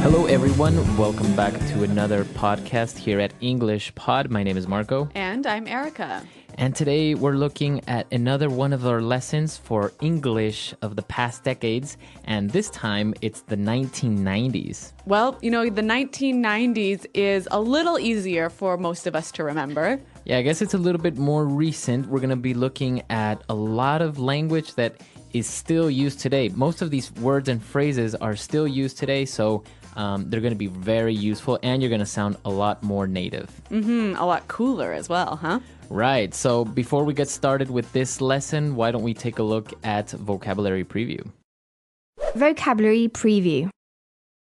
Hello, everyone. Welcome back to another podcast here at English Pod. My name is Marco. And I'm Erica. And today we're looking at another one of our lessons for English of the past decades. And this time it's the 1990s. Well, you know, the 1990s is a little easier for most of us to remember. Yeah, I guess it's a little bit more recent. We're going to be looking at a lot of language that is still used today. Most of these words and phrases are still used today, so they're going to be very useful, and you're going to sound a lot more native. A lot cooler as well, huh? Right. So before we get started with this lesson, why don't we take a look at vocabulary preview? Vocabulary preview.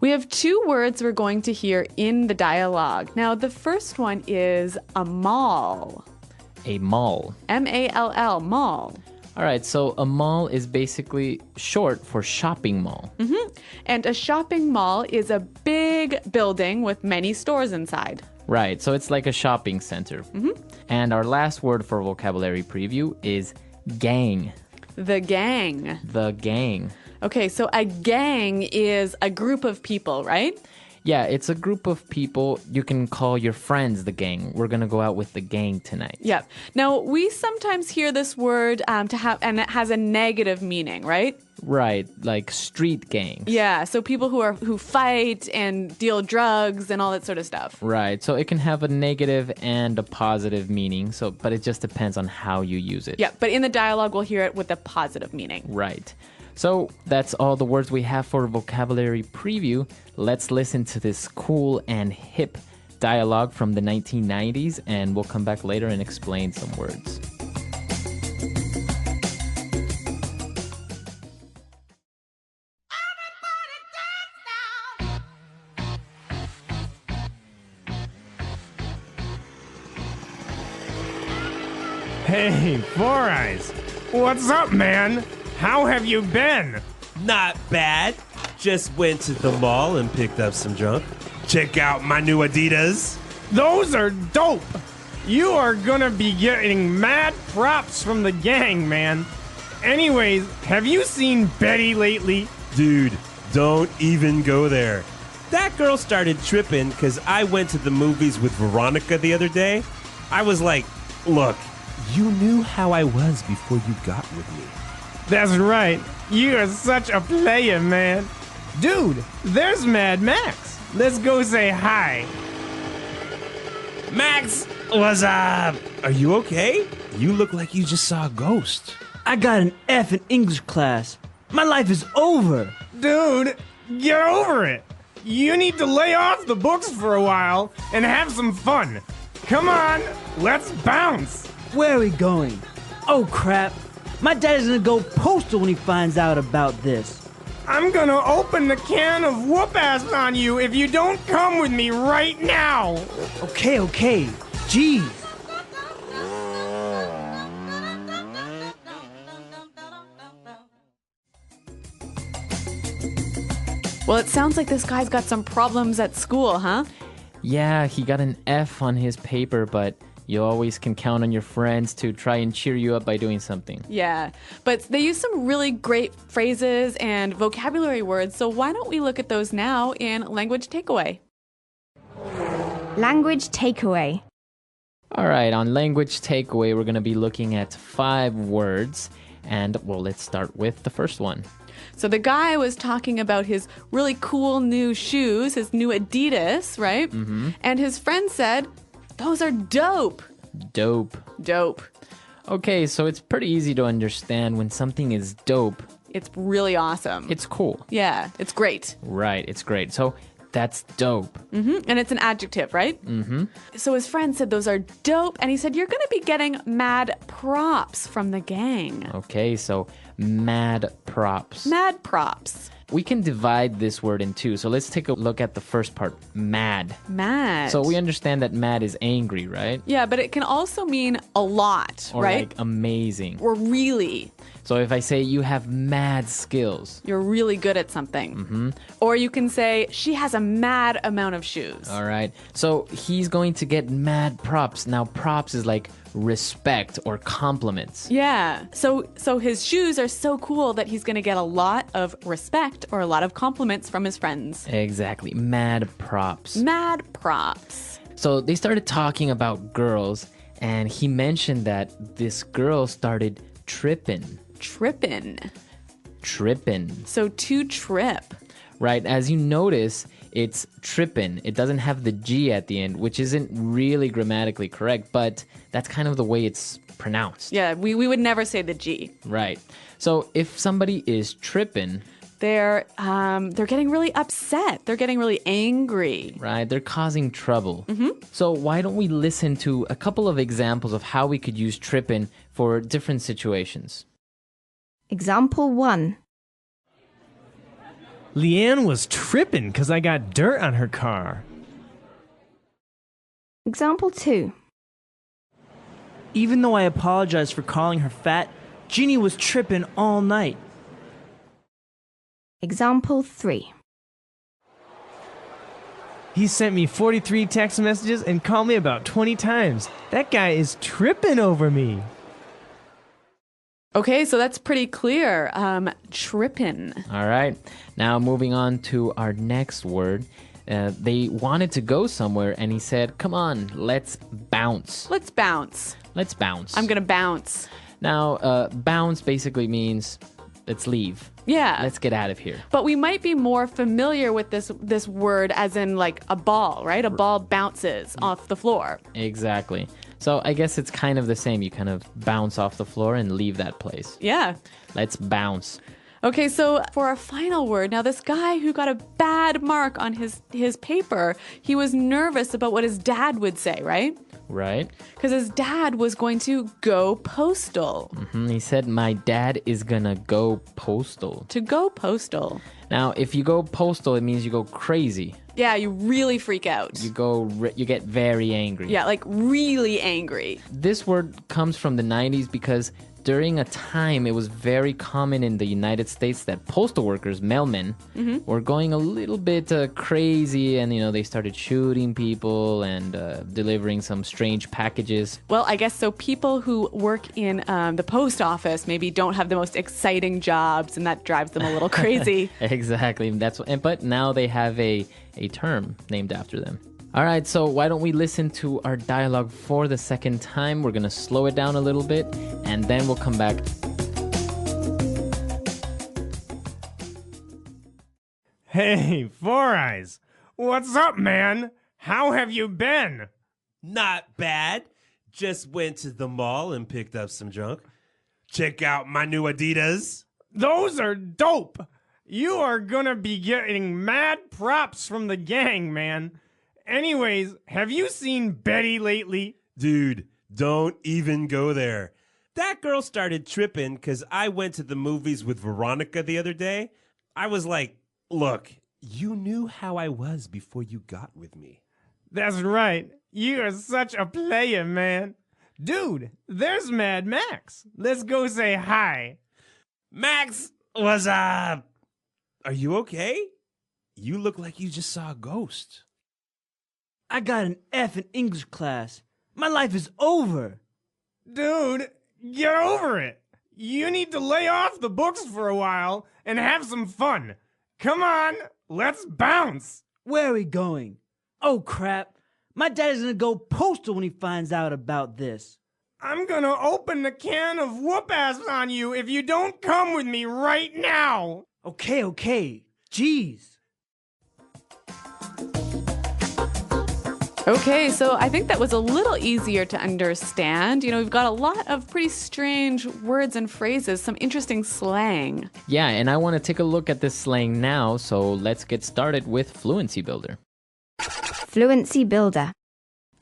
We have two words we're going to hear in the dialogue. Now, the first one is a mall. A mall. M-A-L-L, mall. All right, so a mall is basically short for shopping mall. And a shopping mall is a big building with many stores inside. Right, so it's like a shopping center. And our last word for vocabulary preview is gang. The gang. The gang. Okay, so a gang is a group of people, right? Yeah, it's a group of people. You can call your friends the gang. We're going to go out with the gang tonight. Yeah. Now, we sometimes hear this word and it has a negative meaning, right? Right, like street gangs. Yeah, so people who fight and deal drugs and all that sort of stuff. Right, so it can have a negative and a positive meaning, but it just depends on how you use it. Yeah, but in the dialogue, we'll hear it with a positive meaning. Right. So that's all the words we have for vocabulary preview. Let's listen to this cool and hip dialogue from the 1990s, and we'll come back later and explain some words. Hey, Four Eyes. What's up, man? How have you been? Not bad. Just went to the mall and picked up some junk. Check out my new Adidas. Those are dope. You are gonna be getting mad props from the gang, man. Anyways, have you seen Betty lately? Dude, don't even go there. That girl started tripping because I went to the movies with Veronica the other day. I was like, look, you knew how I was before you got with me. That's right. You are such a player, man. Dude, there's Mad Max. Let's go say hi. Max, what's up? Are you okay? You look like you just saw a ghost. I got an F in English class. My life is over. Dude, get over it. You need to lay off the books for a while and have some fun. Come on, let's bounce. Where are we going? Oh, crap. My dad is gonna go postal when he finds out about this. I'm gonna open the can of whoop-ass on you if you don't come with me right now. Okay. Jeez. Well, it sounds like this guy's got some problems at school, huh? Yeah, he got an F on his paper, but you always can count on your friends to try and cheer you up by doing something. Yeah, but they use some really great phrases and vocabulary words, so why don't we look at those now in Language Takeaway? Language takeaway. All right, on Language Takeaway, we're going to be looking at 5 words. And, well, let's start with the first one. So the guy was talking about his really cool new shoes, his new Adidas, right? And his friend said, those are dope. Dope. Dope. Okay, so it's pretty easy to understand when something is dope. It's really awesome. It's cool. Yeah, it's great. Right, it's great. So that's dope. And it's an adjective, right? So his friend said those are dope, and he said, you're going to be getting mad props from the gang. Okay, so mad props. Mad props. We can divide this word in two. So let's take a look at the first part, mad. Mad. So we understand that mad is angry, right? Yeah, but it can also mean a lot, Or right? like amazing. Or really. So if I say you have mad skills. You're really good at something. Or you can say she has a mad amount of shoes. All right. So he's going to get mad props. Now props is like respect or compliments. Yeah. So his shoes are so cool that he's going to get a lot of respect or a lot of compliments from his friends. Exactly. Mad props. Mad props. So they started talking about girls, and he mentioned that this girl started tripping. Trippin'. So to trip. Right. As you notice, it's trippin'. It doesn't have the G at the end, which isn't really grammatically correct, but that's kind of the way it's pronounced. Yeah, we would never say the G. Right. So if somebody is trippin', They're getting really upset. They're getting really angry. right, they're causing trouble. So why don't we listen to a couple of examples of how we could use trippin' for different situations? Example 1. Leanne was tripping because I got dirt on her car. Example 2. Even though I apologized for calling her fat, Jeannie was tripping all night. Example 3. He sent me 43 text messages and called me about 20 times. That guy is tripping over me. Okay, so that's pretty clear. Trippin'. All right. Now moving on to our next word. They wanted to go somewhere, and he said, come on, let's bounce. Let's bounce. Let's bounce. I'm going to bounce. Now, bounce basically means let's leave. Yeah. Let's get out of here. But we might be more familiar with this word as in like a ball, right? A ball bounces off the floor. Exactly. So I guess it's kind of the same. You kind of bounce off the floor and leave that place. Yeah. Let's bounce. Okay, so for our final word, now this guy who got a bad mark on his paper, he was nervous about what his dad would say, right? Right? Because his dad was going to go postal. He said, my dad is gonna go postal. To go postal. Now, if you go postal, it means you go crazy. Yeah, you really freak out. You get very angry. Yeah, like really angry. This word comes from the 90s because during a time it was very common in the United States that postal workers, mailmen, were going a little bit crazy, and they started shooting people and delivering some strange packages. Well, I guess so people who work in the post office maybe don't have the most exciting jobs, and that drives them a little crazy. Exactly. But now they have a term named after them. All right, so why don't we listen to our dialogue for the second time? We're going to slow it down a little bit, and then we'll come back. Hey, Four Eyes. What's up, man? How have you been? Not bad. Just went to the mall and picked up some junk. Check out my new Adidas. Those are dope. You are gonna be getting mad props from the gang, man. Anyways, have you seen Betty lately? Dude, don't even go there. That girl started tripping because I went to the movies with Veronica the other day. I was like, look, you knew how I was before you got with me. That's right. You are such a player, man. Dude, there's Mad Max. Let's go say hi. Max, what's up? Are you okay? You look like you just saw a ghost. I got an F in English class. My life is over. Dude, get over it. You need to lay off the books for a while and have some fun. Come on, let's bounce. Where are we going? Oh, crap. My dad is going to go postal when he finds out about this. I'm gonna open the can of whoop-ass on you if you don't come with me right now. Okay. Jeez. Okay, so I think that was a little easier to understand. We've got a lot of pretty strange words and phrases, some interesting slang. Yeah, and I want to take a look at this slang now, so let's get started with Fluency Builder. Fluency Builder.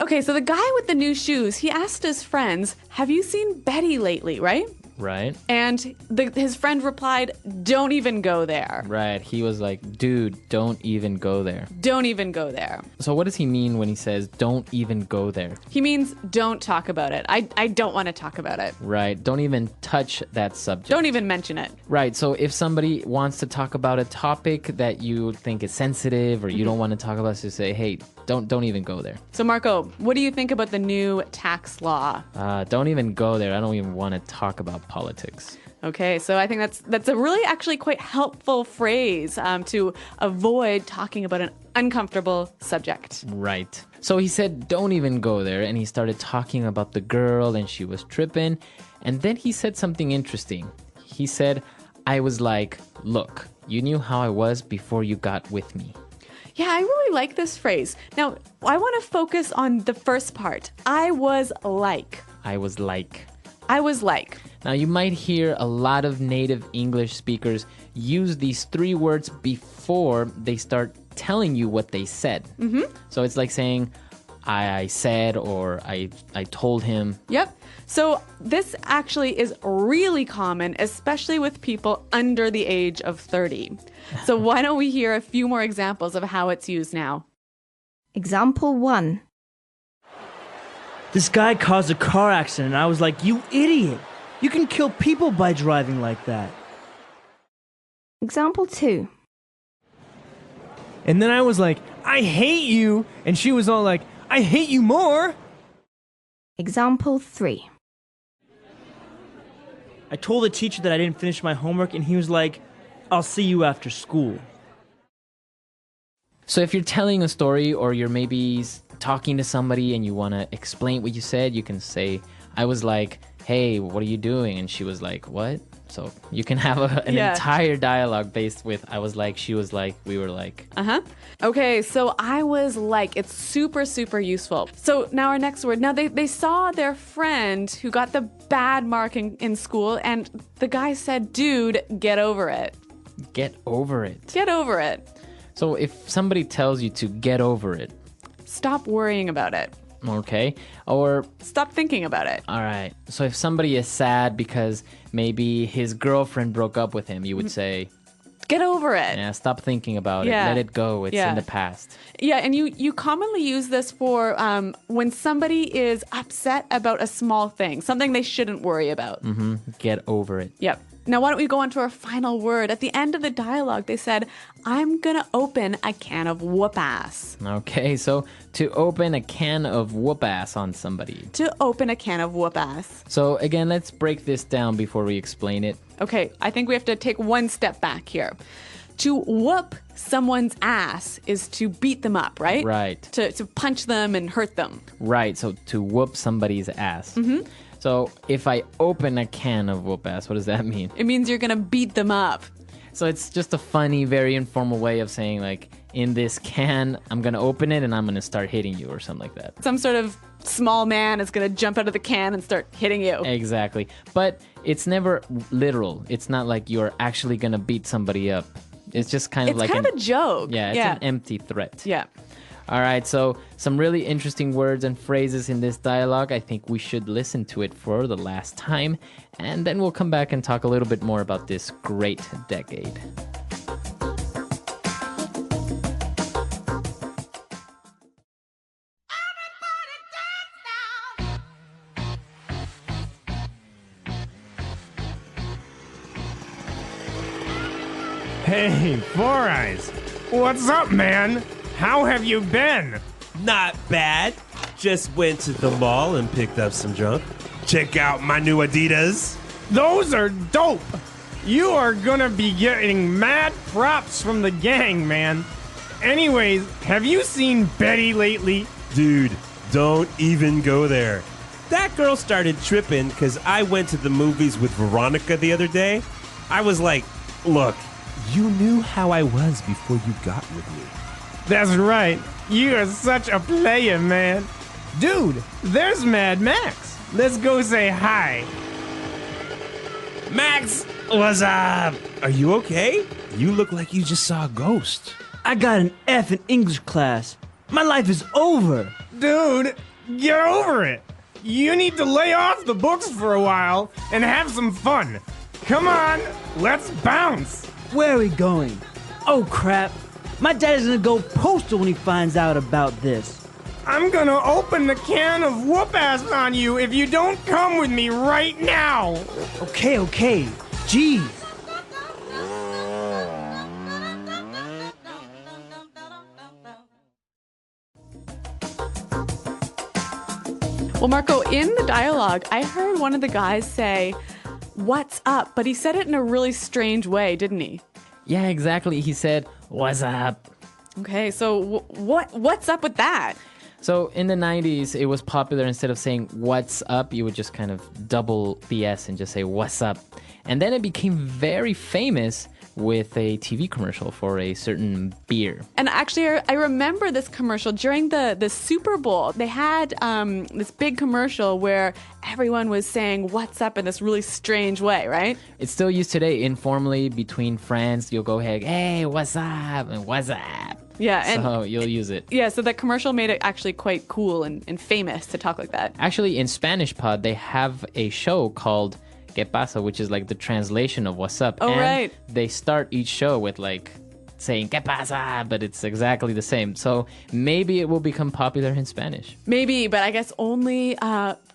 Okay, so the guy with the new shoes, he asked his friends, have you seen Betty lately, right? Right. And his friend replied, don't even go there. Right. He was like, dude, don't even go there. Don't even go there. So what does he mean when he says, don't even go there? He means don't talk about it. I don't want to talk about it. Right. Don't even touch that subject. Don't even mention it. Right. So if somebody wants to talk about a topic that you think is sensitive or you don't want to talk about, so say, hey, don't even go there. So Marco, what do you think about the new tax law? Don't even go there. I don't even want to talk about politics. Okay, so I think that's a really actually quite helpful phrase to avoid talking about an uncomfortable subject. Right. So he said, don't even go there. And he started talking about the girl and she was tripping. And then he said something interesting. He said, I was like, look, you knew how I was before you got with me. Yeah, I really like this phrase. Now, I want to focus on the first part. I was like. I was like. I was like. Now, you might hear a lot of native English speakers use these three words before they start telling you what they said. Mm-hmm. So it's like saying, I said, or I told him. Yep. So this actually is really common, especially with people under the age of 30. So why don't we hear a few more examples of how it's used now? Example 1. This guy caused a car accident and I was like, you idiot! You can kill people by driving like that. Example 2. And then I was like, I hate you. And she was all like, I hate you more. Example 3. I told the teacher that I didn't finish my homework and he was like, I'll see you after school. So if you're telling a story or you're maybe talking to somebody and you want to explain what you said, you can say, I was like, hey, what are you doing? And she was like, what? So you can have an entire dialogue based with I was like, she was like, we were like. Uh-huh. Okay, so I was like, it's super, super useful. So now our next word. Now they saw their friend who got the bad mark in school and the guy said, dude, get over it. Get over it. Get over it. So if somebody tells you to get over it. Stop worrying about it. Okay. Or stop thinking about it. All right. So if somebody is sad because maybe his girlfriend broke up with him, you would say, get over it. Yeah, stop thinking about it. Let it go. It's in the past. Yeah, and you commonly use this for when somebody is upset about a small thing, something they shouldn't worry about. Mm-hmm. Get over it. Yep. Now, why don't we go on to our final word? At the end of the dialogue, they said, I'm going to open a can of whoop-ass. Okay, so to open a can of whoop-ass on somebody. To open a can of whoop-ass. So again, let's break this down before we explain it. Okay, I think we have to take one step back here. To whoop someone's ass is to beat them up, right? Right. To punch them and hurt them. Right, so to whoop somebody's ass. Mm-hmm. So if I open a can of whoop-ass, what does that mean? It means you're going to beat them up. So it's just a funny, very informal way of saying, like, in this can, I'm going to open it and I'm going to start hitting you or something like that. Some sort of small man is going to jump out of the can and start hitting you. Exactly. But it's never literal. It's not like you're actually going to beat somebody up. It's just kind of it's like kind of a joke. Yeah, it's an empty threat. Yeah. All right, so some really interesting words and phrases in this dialogue. I think we should listen to it for the last time, and then we'll come back and talk a little bit more about this great decade. Hey, Four Eyes. What's up, man? How have you been? Not bad. Just went to the mall and picked up some junk. Check out my new Adidas. Those are dope. You are gonna be getting mad props from the gang, man. Anyways, have you seen Betty lately? Dude, don't even go there. That girl started tripping because I went to the movies with Veronica the other day. I was like, look, you knew how I was before you got with me. That's right. You are such a player, man. Dude, there's Mad Max. Let's go say hi. Max, what's up? Are you okay? You look like you just saw a ghost. I got an F in English class. My life is over. Dude, get over it. You need to lay off the books for a while and have some fun. Come on, let's bounce. Where are we going? Oh crap. My dad is gonna go postal when he finds out about this. I'm gonna open the can of whoop-ass on you if you don't come with me right now. Okay. Jeez. Well, Marco, in the dialogue, I heard one of the guys say, "What's up?" But he said it in a really strange way, didn't he? Yeah, exactly. He said, "What's up?" Okay, so what's up with that? So in the 90s, it was popular, instead of saying "what's up," you would just kind of double the S and just say "what's up." And then it became very famous with a TV commercial for a certain beer. And actually, I remember this commercial during the Super Bowl. They had this big commercial where everyone was saying "what's up" in this really strange way, right? It's still used today informally between friends. You'll go, "Hey, what's up?" and "what's up?" Yeah, and So you'll use it. yeah, so that commercial made it actually quite cool and famous to talk like that. Actually, in Spanish Pod, they have a show called ¿Qué pasa?, which is like the translation of "what's up?" Oh, and right. they start each show with like saying ¿Qué pasa?, but it's exactly the same. So maybe it will become popular in Spanish. Maybe, but I guess only,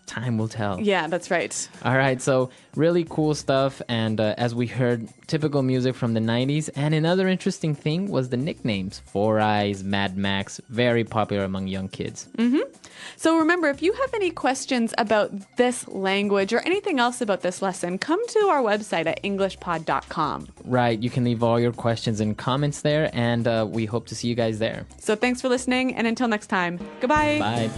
Time will tell. yeah, that's right. All right, so really cool stuff. And as we heard, typical music from the 90s. And another interesting thing was the nicknames. Four Eyes, Mad Max, very popular among young kids. So remember, if you have any questions about this language or anything else about this lesson, come to our website at englishpod.com. Right, you can leave all your questions and comments there, and we hope to see you guys there. So thanks for listening, and until next time, goodbye. Bye.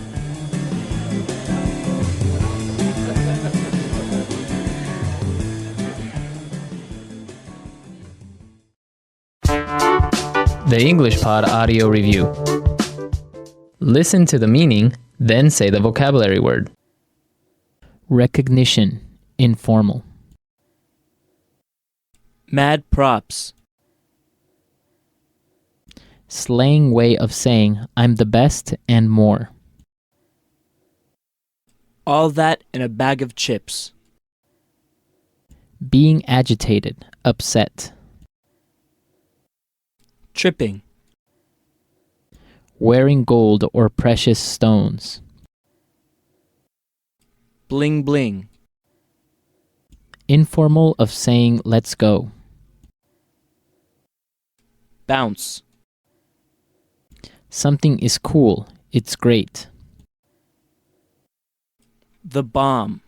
The English Pod Audio Review. Listen to the meaning, then say the vocabulary word. Recognition, informal. Mad props. Slang way of saying I'm the best and more. All that in a bag of chips. Being agitated, upset. Tripping. Wearing gold or precious stones. Bling bling. Informal of saying let's go. Bounce. Something is cool, it's great. The bomb.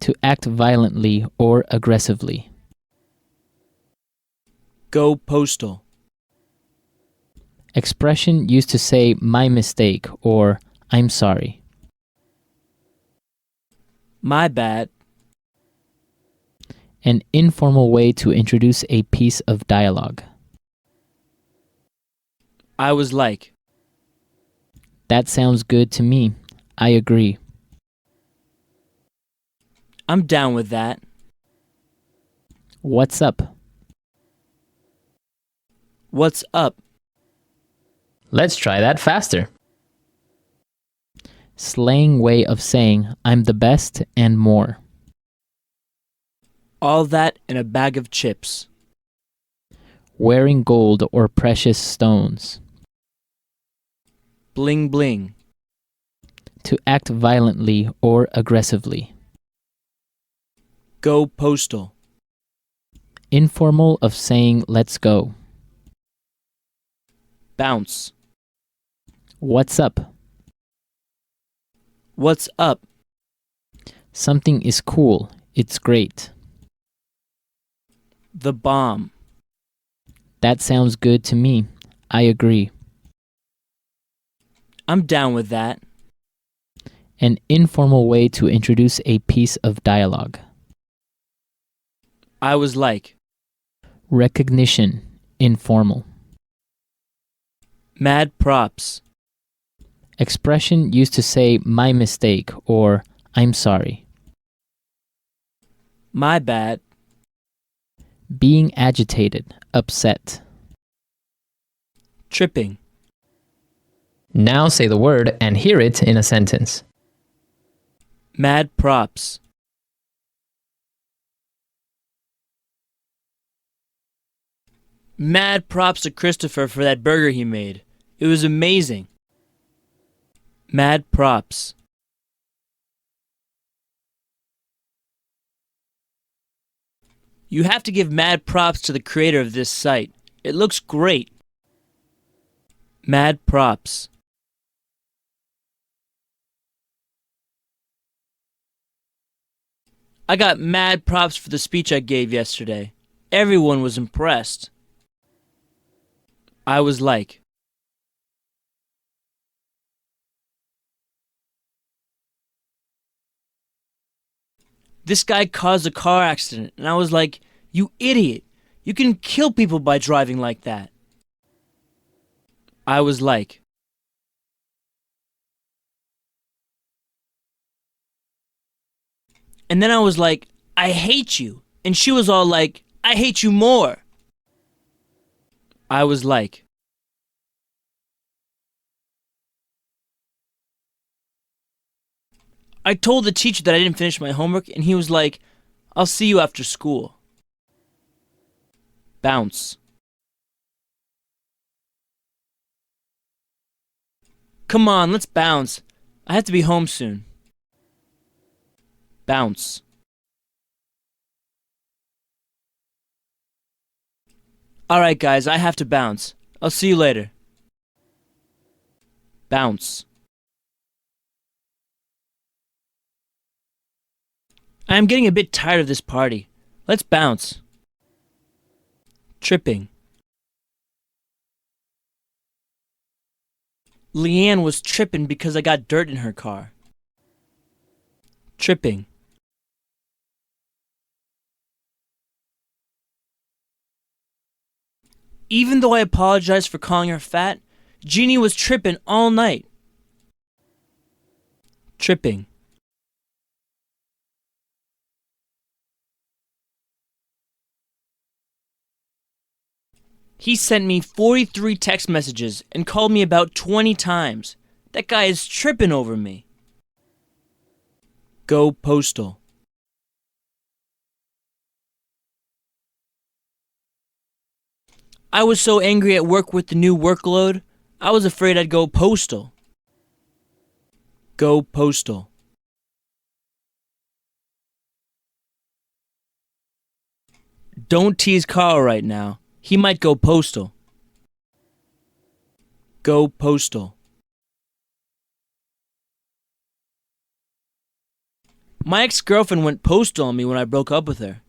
To act violently or aggressively. Go postal. Expression used to say my mistake or I'm sorry. My bad. An informal way to introduce a piece of dialogue. I was like. That sounds good to me. I agree. I'm down with that. What's up? What's up? Let's try that faster. Slang way of saying I'm the best and more. All that in a bag of chips. Wearing gold or precious stones. Bling bling. To act violently or aggressively. Go postal. Informal of saying let's go. Bounce. What's up? What's up? Something is cool, it's great. The bomb. That sounds good to me. I agree. I'm down with that. An informal way to introduce a piece of dialogue. I was like. Recognition, informal. Mad props. Expression used to say my mistake or I'm sorry. My bad. Being agitated, upset. Tripping. Now say the word and hear it in a sentence. Mad props. Mad props to Christopher for that burger he made. It was amazing. Mad props. You have to give mad props to the creator of this site. It looks great. Mad props. I got mad props for the speech I gave yesterday. Everyone was impressed. I was like, this guy caused a car accident, and I was like, you idiot. You can kill people by driving like that. I was like, and then I was like, I hate you. And she was all like, I hate you more. I was like, I told the teacher that I didn't finish my homework, and he was like, I'll see you after school. Bounce. Come on, let's bounce. I have to be home soon. Bounce. Alright guys, I have to bounce. I'll see you later. Bounce. I am getting a bit tired of this party. Let's bounce. Tripping. Leanne was tripping because I got dirt in her car. Tripping. Even though I apologized for calling her fat, Jeannie was tripping all night. Tripping. He sent me 43 text messages and called me about 20 times. That guy is tripping over me. Go postal. I was so angry at work with the new workload, I was afraid I'd go postal. Go postal. Don't tease Carl right now. He might go postal. Go postal. My ex-girlfriend went postal on me when I broke up with her.